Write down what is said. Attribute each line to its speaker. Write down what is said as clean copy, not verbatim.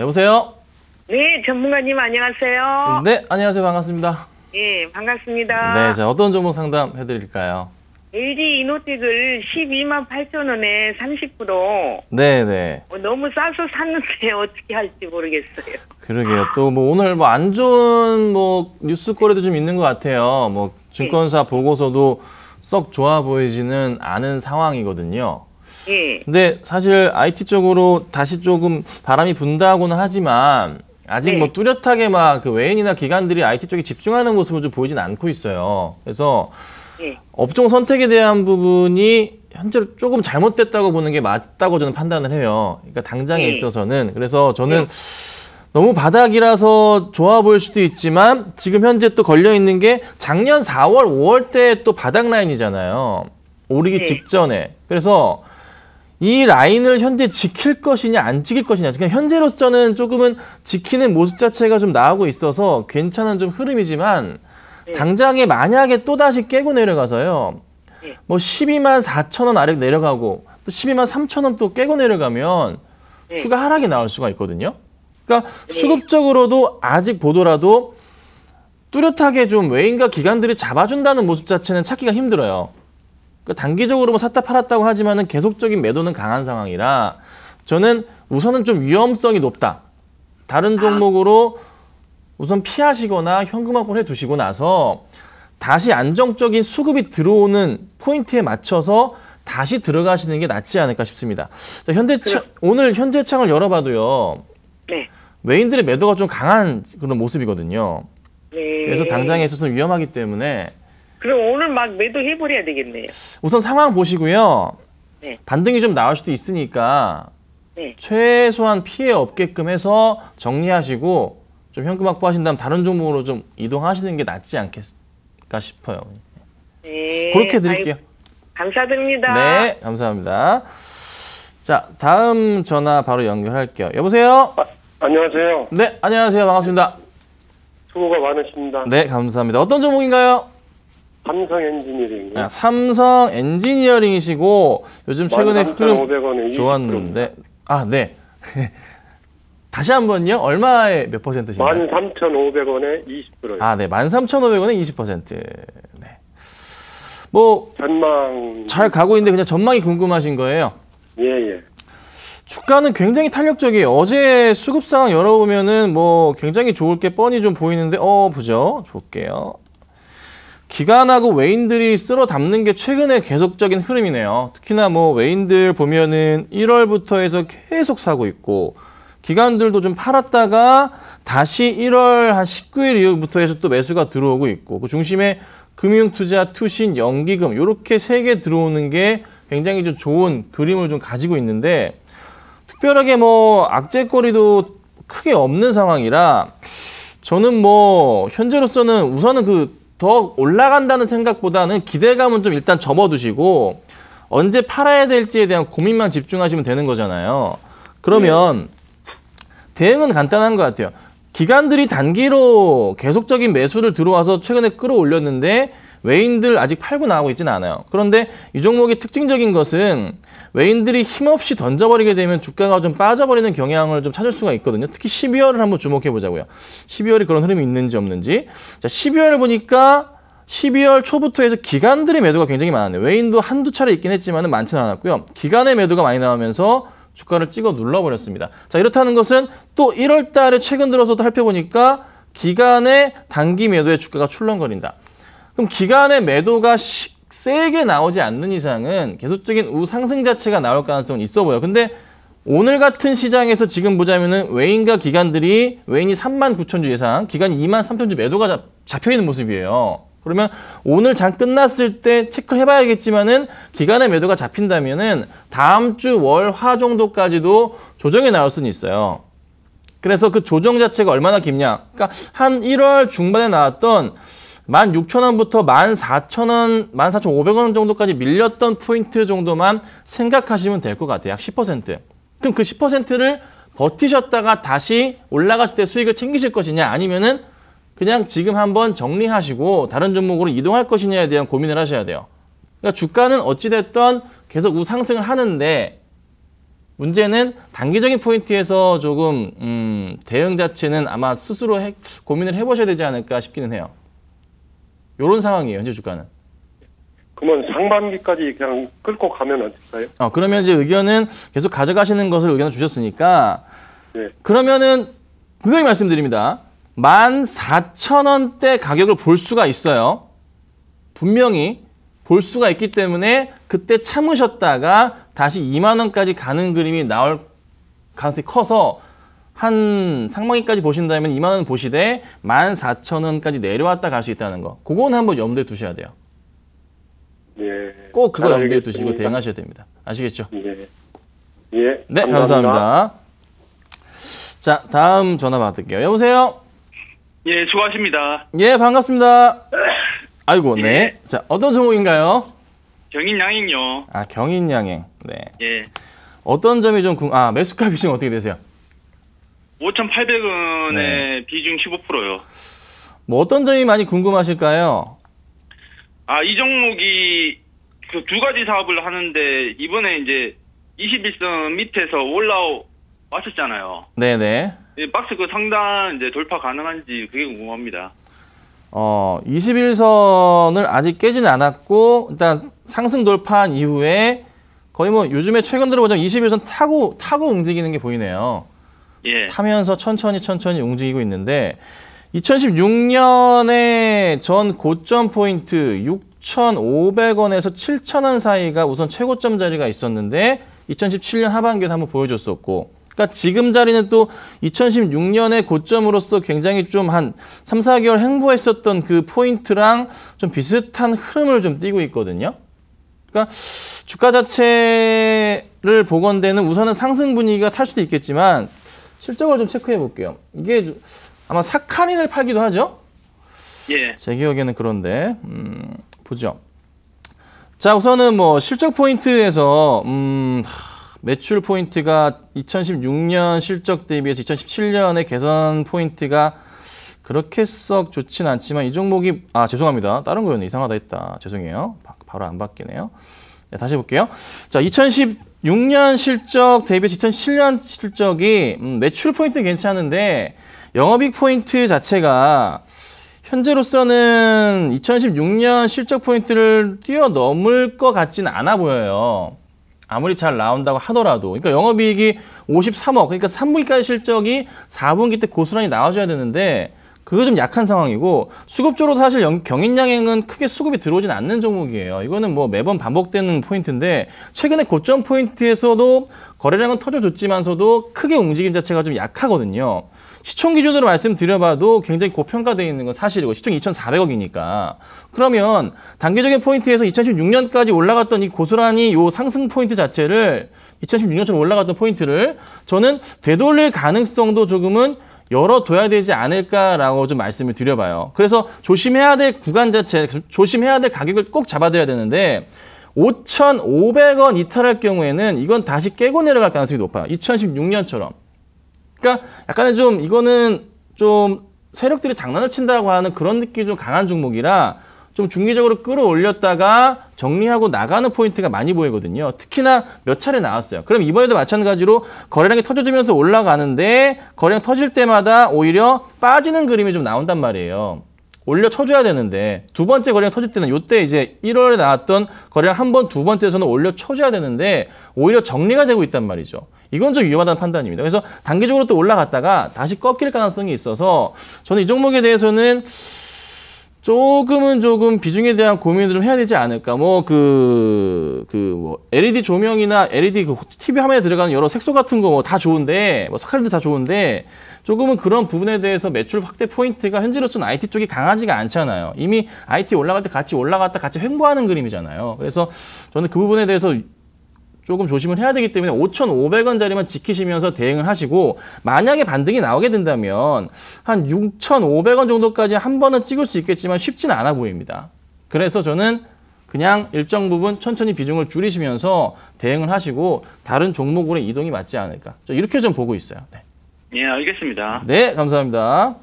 Speaker 1: 여보세요?
Speaker 2: 네, 전문가님 안녕하세요.
Speaker 1: 네, 안녕하세요. 반갑습니다.
Speaker 2: 예, 반갑습니다.
Speaker 1: 네, 자, 어떤 종목 상담해드릴까요?
Speaker 2: LG 이노텍을 12만 8천 원에 30%.
Speaker 1: 네네.
Speaker 2: 너무 싸서 샀는데 어떻게 할지 모르겠어요.
Speaker 1: 그러게요. 또 뭐 오늘 뭐 안 좋은 뭐 뉴스거리도 좀 있는 것 같아요. 뭐 증권사 보고서도 썩 좋아 보이지는 않은 상황이거든요.
Speaker 2: 예.
Speaker 1: 근데 사실 IT 쪽으로 다시 조금 바람이 분다고는 하지만 아직
Speaker 2: 네.
Speaker 1: 뭐 뚜렷하게 막 그 외인이나 기관들이 IT 쪽에 집중하는 모습을 좀 보이진 않고 있어요. 그래서
Speaker 2: 예.
Speaker 1: 업종 선택에 대한 부분이 현재로 조금 잘못됐다고 보는 게 맞다고 저는 판단을 해요. 그러니까 당장에
Speaker 2: 네.
Speaker 1: 있어서는. 그래서 저는 너무 바닥이라서 좋아 보일 수도 있지만 지금 현재 또 걸려 있는 게 작년 4월, 5월 때 또 바닥 라인이잖아요. 오르기
Speaker 2: 네.
Speaker 1: 직전에. 그래서 이 라인을 현재 지킬 것이냐 안 지킬 것이냐. 그러니까 현재로서는 조금은 지키는 모습 자체가 좀 나오고 있어서 괜찮은 좀 흐름이지만 당장에 만약에 또다시 깨고 내려가서요.
Speaker 2: 네.
Speaker 1: 뭐 12만 4천 원 아래 내려가고 또 12만 3천 원 또 깨고 내려가면
Speaker 2: 네.
Speaker 1: 추가 하락이 나올 수가 있거든요. 그러니까 수급적으로도 아직 보더라도 뚜렷하게 좀 외인과 기관들이 잡아준다는 모습 자체는 찾기가 힘들어요. 그러니까 단기적으로 뭐 샀다 팔았다고 하지만은 계속적인 매도는 강한 상황이라 저는 우선은 좀 위험성이 높다. 다른 종목으로 우선 피하시거나 현금 확보를 해두시고 나서 다시 안정적인 수급이 들어오는 포인트에 맞춰서 다시 들어가시는 게 낫지 않을까 싶습니다. 자, 오늘 현대창을 열어봐도요.
Speaker 2: 네.
Speaker 1: 외인들의 매도가 좀 강한 그런 모습이거든요.
Speaker 2: 네.
Speaker 1: 그래서 당장에 있어서는 위험하기 때문에
Speaker 2: 그럼 오늘 막 매도해버려야 되겠네요.
Speaker 1: 우선 상황 보시고요.
Speaker 2: 네.
Speaker 1: 반등이 좀 나올 수도 있으니까
Speaker 2: 네.
Speaker 1: 최소한 피해 없게끔 해서 정리하시고 좀 현금 확보하신 다음 다른 종목으로 좀 이동하시는 게 낫지 않겠을까 싶어요.
Speaker 2: 네.
Speaker 1: 그렇게 드릴게요.
Speaker 2: 감사드립니다.
Speaker 1: 네, 감사합니다. 자, 다음 전화 바로 연결할게요. 여보세요?
Speaker 3: 안녕하세요.
Speaker 1: 네, 안녕하세요. 반갑습니다.
Speaker 3: 수고가 많으십니다.
Speaker 1: 네, 감사합니다. 어떤 종목인가요?
Speaker 3: 삼성 엔지니어링.
Speaker 1: 삼성 엔지니어링이시고 요즘 최근에 흐름
Speaker 3: 13,500원에
Speaker 1: 좋았는데 네. 다시 한번요. 얼마에 몇 퍼센트신가요?
Speaker 3: 13,500원에 20%요.
Speaker 1: 네. 13,500원에 20%. 네. 뭐
Speaker 3: 전망.
Speaker 1: 잘 가고 있는데 그냥 전망이 궁금하신 거예요.
Speaker 3: 예.
Speaker 1: 주가는 굉장히 탄력적이에요. 어제 수급 상황 열어보면은 뭐 굉장히 좋을 게 뻔히 좀 보이는데 보죠. 볼게요. 기관하고 외인들이 쓸어 담는 게 최근에 계속적인 흐름이네요. 특히나 뭐 외인들 보면은 1월부터 해서 계속 사고 있고 기관들도 좀 팔았다가 다시 1월 한 19일 이후부터 해서 또 매수가 들어오고 있고 그 중심에 금융투자, 투신, 연기금 이렇게 세 개 들어오는 게 굉장히 좀 좋은 그림을 좀 가지고 있는데 특별하게 뭐 악재거리도 크게 없는 상황이라 저는 뭐 현재로서는 우선은 더 올라간다는 생각보다는 기대감은 좀 일단 접어두시고 언제 팔아야 될지에 대한 고민만 집중하시면 되는 거잖아요. 그러면 대응은 간단한 것 같아요. 기관들이 단기로 계속적인 매수를 들어와서 최근에 끌어올렸는데 외인들 아직 팔고 나가고 있지는 않아요. 그런데 이 종목의 특징적인 것은 외인들이 힘없이 던져버리게 되면 주가가 좀 빠져버리는 경향을 좀 찾을 수가 있거든요. 특히 12월을 한번 주목해 보자고요. 12월에 그런 흐름이 있는지 없는지. 자, 12월 보니까 12월 초부터 해서 기관들의 매도가 굉장히 많았네요. 외인도 한두 차례 있긴 했지만 많지는 않았고요. 기관의 매도가 많이 나오면서 주가를 찍어 눌러버렸습니다. 자, 이렇다는 것은 또 1월 달에 최근 들어서도 살펴보니까 기관의 단기 매도에 주가가 출렁거린다. 그럼 기관의 매도가 세게 나오지 않는 이상은 계속적인 우상승 자체가 나올 가능성은 있어 보여요. 근데 오늘 같은 시장에서 지금 보자면은 외인과 기관들이 외인이 39,000주 이상, 기관이 23,000주 매도가 잡혀 있는 모습이에요. 그러면 오늘 장 끝났을 때 체크를 해봐야겠지만은 기관의 매도가 잡힌다면은 다음 주 월, 화 정도까지도 조정이 나올 수는 있어요. 그래서 그 조정 자체가 얼마나 깊냐. 그러니까 한 1월 중반에 나왔던 16,000원부터 14,000원, 14,500원 정도까지 밀렸던 포인트 정도만 생각하시면 될 것 같아요. 약 10%. 그럼 그 10%를 버티셨다가 다시 올라갔을 때 수익을 챙기실 것이냐 아니면은 그냥 지금 한번 정리하시고 다른 종목으로 이동할 것이냐에 대한 고민을 하셔야 돼요. 그러니까 주가는 어찌됐든 계속 우상승을 하는데 문제는 단기적인 포인트에서 조금 대응 자체는 아마 스스로 고민을 해보셔야 되지 않을까 싶기는 해요. 이런 상황이에요, 현재 주가는.
Speaker 3: 그러면 상반기까지 그냥 끌고 가면 어떨까요?
Speaker 1: 그러면 이제 의견은 계속 가져가시는 것을 의견을 주셨으니까
Speaker 3: 네.
Speaker 1: 그러면은 분명히 말씀드립니다. 14,000원대 가격을 볼 수가 있어요. 분명히 볼 수가 있기 때문에 그때 참으셨다가 다시 2만 원까지 가는 그림이 나올 가능성이 커서 한 상반기까지 보신다면 2만 원 보시되 14,000원까지 내려왔다 갈 수 있다는 거. 그건 한번 염두에 두셔야 돼요.
Speaker 3: 예.
Speaker 1: 꼭 그거
Speaker 3: 잘
Speaker 1: 염두에
Speaker 3: 알겠습니다.
Speaker 1: 두시고 대응하셔야 됩니다. 아시겠죠?
Speaker 3: 예. 예.
Speaker 1: 네, 감사합니다. 자, 다음 전화 받을게요. 여보세요?
Speaker 4: 예, 수고하십니다.
Speaker 1: 예, 반갑습니다. 아이고,
Speaker 4: 예.
Speaker 1: 네. 자, 어떤 종목인가요?
Speaker 4: 경인양행요.
Speaker 1: 경인양행. 네.
Speaker 4: 예.
Speaker 1: 어떤 점이 좀 매수값이 지금 어떻게 되세요?
Speaker 4: 5,800원에
Speaker 1: 네.
Speaker 4: 비중 15%요.
Speaker 1: 뭐 어떤 점이 많이 궁금하실까요?
Speaker 4: 이 종목이 그 두 가지 사업을 하는데 이번에 이제 21선 밑에서 올라왔었잖아요.
Speaker 1: 네네.
Speaker 4: 박스 그 상단 이제 돌파 가능한지 그게 궁금합니다.
Speaker 1: 21선을 아직 깨지는 않았고 일단 상승 돌파한 이후에 거의 뭐 요즘에 최근 들어보자면 21선 타고 움직이는 게 보이네요.
Speaker 4: 예.
Speaker 1: 타면서 천천히 움직이고 있는데 2016년에 전 고점 포인트 6,500원에서 7,000원 사이가 우선 최고점 자리가 있었는데 2017년 하반기에 한번 보여줬었고 그러니까 지금 자리는 또 2016년의 고점으로서 굉장히 좀 한 3, 4개월 횡보했었던 그 포인트랑 좀 비슷한 흐름을 좀 띠고 있거든요. 그러니까 주가 자체를 보건대는 우선은 상승 분위기가 탈 수도 있겠지만 실적을 좀 체크해 볼게요. 이게 아마 사카린을 팔기도 하죠?
Speaker 4: 예.
Speaker 1: 제 기억에는 그런데 보죠. 자, 우선은 뭐 실적 포인트에서 매출 포인트가 2016년 실적 대비해서 2017년의 개선 포인트가 그렇게 썩 좋진 않지만 이 종목이 죄송합니다. 다른 거였네. 이상하다 했다. 죄송해요. 바로 안 바뀌네요. 네, 다시 볼게요. 자, 2016년 실적 대비해서 2017년 실적이 매출 포인트 괜찮은데 영업이익 포인트 자체가 현재로서는 2016년 실적 포인트를 뛰어넘을 것 같지는 않아 보여요. 아무리 잘 나온다고 하더라도. 그러니까 영업이익이 53억, 그러니까 3분기까지 실적이 4분기 때 고스란히 나와줘야 되는데 그거 좀 약한 상황이고 수급적으로도 사실 경인양행은 크게 수급이 들어오진 않는 종목이에요. 이거는 뭐 매번 반복되는 포인트인데 최근에 고점 포인트에서도 거래량은 터져줬지만서도 크게 움직임 자체가 좀 약하거든요. 시총 기준으로 말씀드려봐도 굉장히 고평가되어 있는 건 사실이고 시총이 2,400억이니까 그러면 단기적인 포인트에서 2016년까지 올라갔던 이 고스란히 요 상승 포인트 자체를 2016년처럼 올라갔던 포인트를 저는 되돌릴 가능성도 조금은 열어둬야 되지 않을까라고 좀 말씀을 드려봐요. 그래서 조심해야 될 구간 자체, 조심해야 될 가격을 꼭 잡아드려야 되는데 5,500원 이탈할 경우에는 이건 다시 깨고 내려갈 가능성이 높아요. 2016년처럼. 그러니까 약간은 좀 이거는 좀 세력들이 장난을 친다고 하는 그런 느낌이 좀 강한 종목이라 좀 중기적으로 끌어올렸다가 정리하고 나가는 포인트가 많이 보이거든요. 특히나 몇 차례 나왔어요. 그럼 이번에도 마찬가지로 거래량이 터져주면서 올라가는데 거래량 터질 때마다 오히려 빠지는 그림이 좀 나온단 말이에요. 올려 쳐줘야 되는데 두 번째 거래량 터질 때는 이때 이제 1월에 나왔던 거래량 한 번, 두 번째에서는 올려 쳐줘야 되는데 오히려 정리가 되고 있단 말이죠. 이건 좀 위험하다는 판단입니다. 그래서 단기적으로 또 올라갔다가 다시 꺾일 가능성이 있어서 저는 이 종목에 대해서는 조금 비중에 대한 고민을 좀 해야 되지 않을까. 뭐 LED 조명이나 LED 그 TV 화면에 들어가는 여러 색소 같은 거 뭐 다 좋은데, 뭐 사카린도 다 좋은데, 조금은 그런 부분에 대해서 매출 확대 포인트가 현재로서는 IT 쪽이 강하지가 않잖아요. 이미 IT 올라갈 때 같이 올라갔다 같이 횡보하는 그림이잖아요. 그래서 저는 그 부분에 대해서 조금 조심을 해야 되기 때문에 5,500원짜리만 지키시면서 대응을 하시고 만약에 반등이 나오게 된다면 한 6,500원 정도까지 한 번은 찍을 수 있겠지만 쉽지는 않아 보입니다. 그래서 저는 그냥 일정 부분 천천히 비중을 줄이시면서 대응을 하시고 다른 종목으로 이동이 맞지 않을까. 이렇게 좀 보고 있어요. 네.
Speaker 4: 예, 알겠습니다.
Speaker 1: 네, 감사합니다.